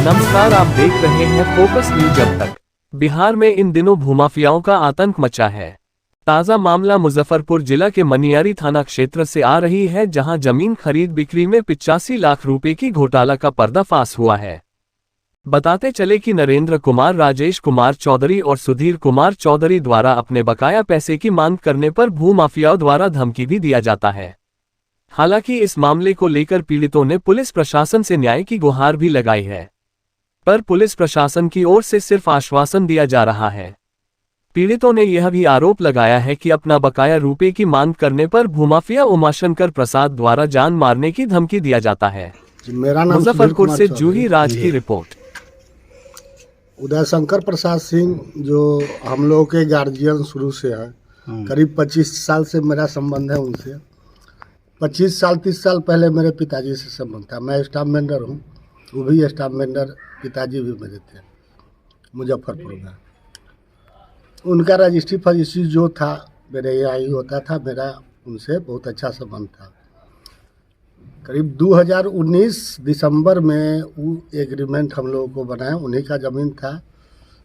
नमस्कार, आप देख रहे हैं फोकस न्यूज। अब तक बिहार में इन दिनों भूमाफियाओं का आतंक मचा है। ताजा मामला मुजफ्फरपुर जिला के मनियारी थाना क्षेत्र से आ रही है, जहां जमीन खरीद बिक्री में 85 लाख रुपए की घोटाला का पर्दाफाश हुआ है। बताते चले कि नरेंद्र कुमार, राजेश कुमार चौधरी और सुधीर कुमार चौधरी द्वारा अपने बकाया पैसे की मांग करने पर भूमाफियाओं द्वारा धमकी भी दिया जाता है। हालांकि इस मामले को लेकर पीड़ितों ने पुलिस प्रशासन से न्याय की गुहार भी लगाई है, पर पुलिस प्रशासन की ओर से सिर्फ आश्वासन दिया जा रहा है। पीड़ितों ने यह भी आरोप लगाया है कि अपना बकाया रुपए की मांग करने पर भूमाफिया उमाशंकर प्रसाद द्वारा जान मारने की धमकी दिया जाता है। मुजफ्फरपुर से जूही राज की रिपोर्ट। उदय शंकर प्रसाद सिंह जो हम लोगों के गार्जियन शुरू से है, करीब 25 साल से मेरा संबंध है उनसे। 25 साल 30 साल पहले मेरे पिताजी से संबंध था। मैं स्टाफ मेंबर हूँ, वो भी स्टाफ मेंबर, पिताजी भी मेरे थे मुजफ्फरपुर में। उनका रजिस्ट्री फजिस्ट्री जो था मेरे यहाँ ही होता था। मेरा उनसे बहुत अच्छा संबंध था। करीब 2019 दिसंबर में वो एग्रीमेंट हम लोगों को बनाया। उन्हीं का ज़मीन था,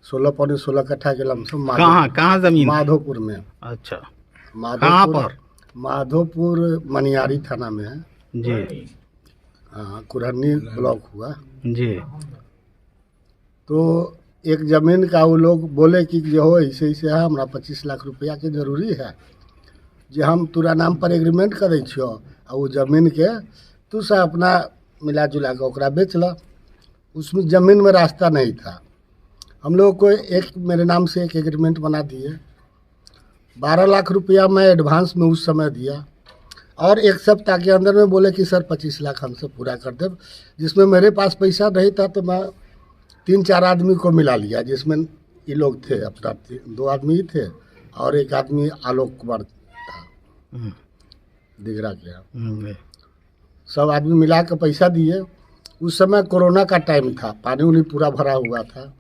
16.16 कट्ठा के लमसम। कहाँ ज़मीन? माधोपुर में। अच्छा, कहाँ पर? माधोपुर मनियारी थाना में है जी। हाँ, कुरहनी ब्लॉक हुआ जी। तो एक ज़मीन का वो लोग बोले कि जो हो ऐसे ऐसे है, हमरा 25 लाख रुपया के जरूरी है, जो हम तोरा नाम पर एग्रीमेंट करे छियो, और वो ज़मीन के तू से अपना मिला जुला के ओकरा बेच ला। उसमें ज़मीन में रास्ता नहीं था। हम लोग को एक मेरे नाम से एक एग्रीमेंट बना दिए। 12 लाख रुपया मैं एडवांस में उस समय दिया, और एक सप्ताह के अंदर में बोले कि सर 25 लाख हमसे पूरा कर दे। जिसमें मेरे पास पैसा नहीं था, तो मैं 3-4 आदमी को मिला लिया, जिसमें ये लोग थे अपना 2 आदमी ही थे, और एक आदमी आलोक कुमार था दिगरा के यहाँ। सब आदमी मिला के पैसा दिए। उस समय कोरोना का टाइम था, पानी उनी पूरा भरा हुआ था।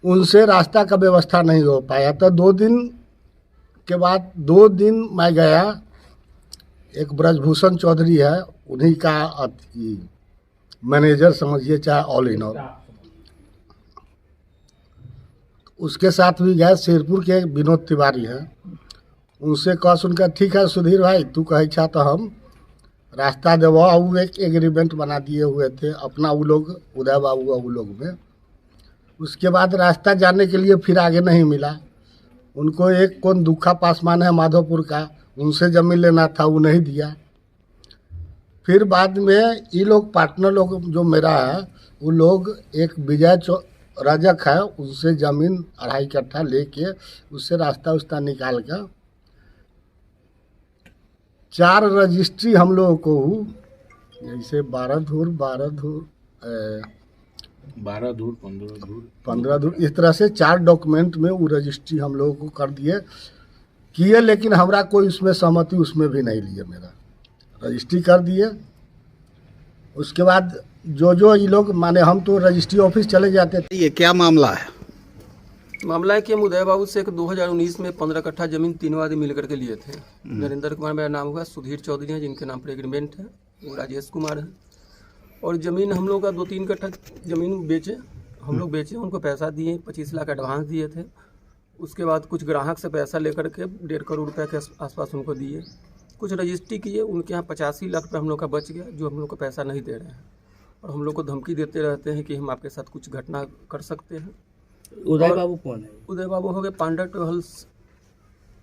उनसे रास्ता का व्यवस्था नहीं हो पाया। तो 2 दिन के बाद 2 दिन मैं गया, एक ब्रजभूषण चौधरी है, उन्हीं का मैनेजर समझिए, चाहे ऑल इन ऑल, उसके साथ भी गए। शेरपुर के विनोद तिवारी हैं, उनसे कह सुनकर ठीक है सुधीर भाई, तू कहे छा तो हम रास्ता देवो। वो एक एग्रीमेंट बना दिए हुए थे अपना, वो लोग उदय बाबू वो लोग में। उसके बाद रास्ता जाने के लिए फिर आगे नहीं मिला। उनको एक कौन दुखा पासवान है माधोपुर का, उनसे ज़मीन लेना था, वो नहीं दिया। फिर बाद में ये लोग पार्टनर लोग जो मेरा है, वो लोग एक विजय रजक है, उनसे ज़मीन 2.5 कट्ठा लेके उससे रास्ता उस्ता निकाल कर 4 रजिस्ट्री हम लोगों को, जैसे 12 धूर 15 धूर इस तरह से 4 डॉक्यूमेंट में वो रजिस्ट्री हम लोगों को कर दिए किए। लेकिन हमरा कोई उसमें सहमति उसमें भी नहीं लिए। मेरा रजिस्ट्री कर दिए। उसके बाद जो ये लोग माने, हम तो रजिस्ट्री ऑफिस चले जाते थे। ये क्या मामला है? मामला है कि हम उदय बाबू से 2019 में 15 कट्ठा जमीन तीनों आदमी मिलकर के लिए थे। नरेंद्र कुमार मेरा नाम हुआ, सुधीर चौधरी हैं जिनके नाम पर एग्रीमेंट है, वो राजेश कुमार है। और ज़मीन हम लोग का 2-3 कट्ठा ज़मीन बेचे, हम लोग बेचे, उनको पैसा दिए, 25 लाख एडवांस दिए थे। उसके बाद कुछ ग्राहक से पैसा लेकर के 1.5 करोड़ रुपये के आसपास उनको दिए। कुछ रजिस्ट्री किए, उनके यहाँ 85 लाख रुपये हम लोग का बच गया, जो हम लोग को पैसा नहीं दे रहे हैं, और हम लोग को धमकी देते रहते हैं कि हम आपके साथ कुछ घटना कर सकते हैं। उदय बाबू कौन है? उदय बाबू हो गए पांडा ट्रेवल्स,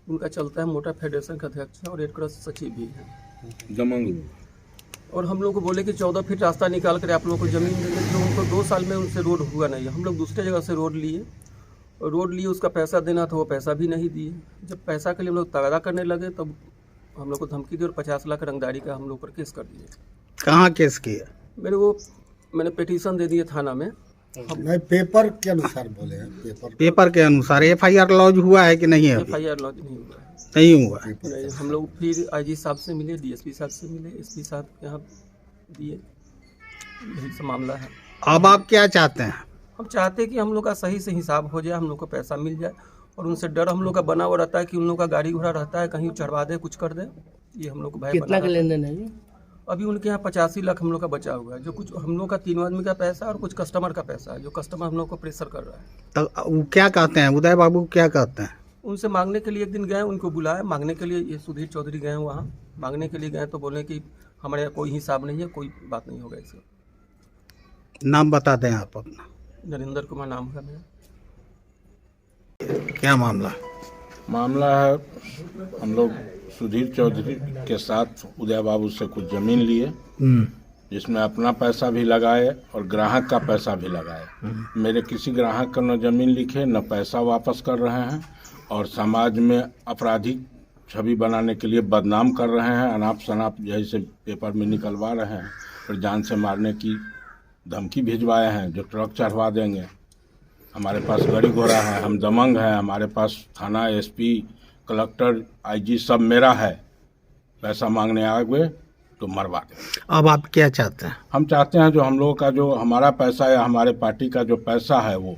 उनका चलता है, मोटा फेडरेशन का अध्यक्ष है और रेड क्रॉस सचिव भी है। और हम लोग को बोले कि 14 फीट रास्ता निकाल कर आप लोगों को ज़मीन देंगे, जो उनको 2 साल में उनसे रोड हुआ नहीं है। हम लोग दूसरे जगह से रोड लिए, उसका पैसा देना था, वो पैसा भी नहीं दिए। जब पैसा के लिए हम लोग तगादा करने लगे, तब हम लोग को धमकी दी और 50 लाख रंगदारी का हम लोग पर केस कर दिए। कहाँ केस किया? मैंने पिटीशन दे दिए थाना में। नहीं, पेपर के अनुसार बोले हैं। पेपर के अनुसार FIR लॉन्च हुआ है कि नहीं है? FIR लॉन्च नहीं हुआ है। नहीं हुआ। नहीं, हम लोग फिर IG साहब से मिले, DSP साहब से मिले, SP साहब के यहाँ दिए। यही सब मामला है। अब आप क्या चाहते हैं? हम चाहते हैं कि हम लोग का सही से हिसाब हो जाए, हम लोग को पैसा मिल जाए। और उनसे डर हम लोग का बना हुआ रहता है कि उन लोग का गाड़ी घोड़ा रहता है, कहीं चढ़वा दे, कुछ कर दे, ये हम लोग को भय। कितना का लेन देन है ये? अभी उनके यहाँ 85 लाख हम लोग का बचा हुआ है, जो कुछ हम लोग का तीनों आदमी का पैसा और कुछ कस्टमर का पैसा है, जो कस्टमर हम लोग को प्रेशर कर रहा है। तो वो क्या कहते हैं, उदय बाबू क्या कहते हैं? उनसे मांगने के लिए एक दिन गए, उनको बुलाया मांगने के लिए, ये सुधीर चौधरी गए वहाँ मांगने के लिए गए तो बोले कि हमारे यहाँ कोई हिसाब नहीं है, कोई बात नहीं होगा इससे। नाम बता दें आप अपना। नरेंद्र कुमार नाम है मेरा। क्या मामला? मामला है, हम लोग सुधीर चौधरी के साथ उदय बाबू से कुछ ज़मीन लिए, जिसमें अपना पैसा भी लगाए और ग्राहक का पैसा भी लगाए। मेरे किसी ग्राहक का न ज़मीन लिखे न पैसा वापस कर रहे हैं और समाज में आपराधिक छवि बनाने के लिए बदनाम कर रहे हैं। अनाप शनाप जैसे पेपर में निकलवा रहे हैं और जान से मारने की धमकी भिजवाए हैं, जो ट्रक चढ़वा देंगे। हमारे पास गाड़ी घोड़ा है, हम दमंग हैं, हमारे पास थाना, एसपी, कलेक्टर, आईजी सब मेरा है। पैसा मांगने आ गए तो मरवा दें। अब आप क्या चाहते हैं? हम चाहते हैं जो हम लोगों का जो हमारा पैसा या हमारे पार्टी का जो पैसा है वो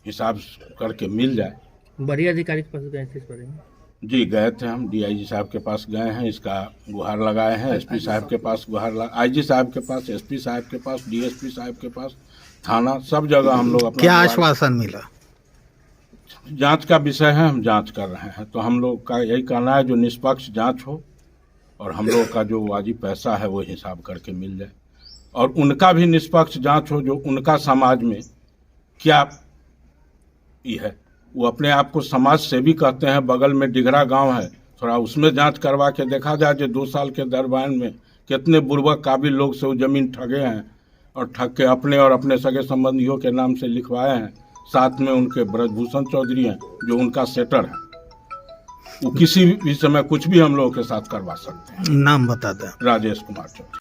हिसाब करके मिल जाए। बड़ी अधिकारी के पास गए थे इस बारे में? जी गए थे, हम डीआईजी साहब के पास गए हैं, इसका गुहार लगाए हैं। एसपी साहब के पास गुहार आईजी साहब के पास, एसपी साहब के पास, डीएसपी साहब के पास, थाना, सब जगह हम लोग अपना क्या आश्वासन मिला? जांच का विषय है, हम जांच कर रहे हैं। तो हम लोग का यही कहना है जो निष्पक्ष जांच हो और हम लोग का जो वाजिब पैसा है वो हिसाब करके मिल जाए, और उनका भी निष्पक्ष जांच हो जो उनका समाज में क्या ये है। वो अपने आप को समाज सेवी कहते हैं, बगल में डिगरा गांव है, थोड़ा उसमें जांच करवा के देखा जाए जो 2 साल के दरमियान में कितने बुर्बक काबिल लोग से वो ज़मीन ठगे हैं और ठग के अपने और अपने सगे संबंधियों के नाम से लिखवाए हैं। साथ में उनके ब्रजभूषण चौधरी हैं जो उनका सेटर है, वो किसी भी समय कुछ भी हम लोगों के साथ करवा सकते हैं। नाम बता दें। राजेश कुमार चौधरी।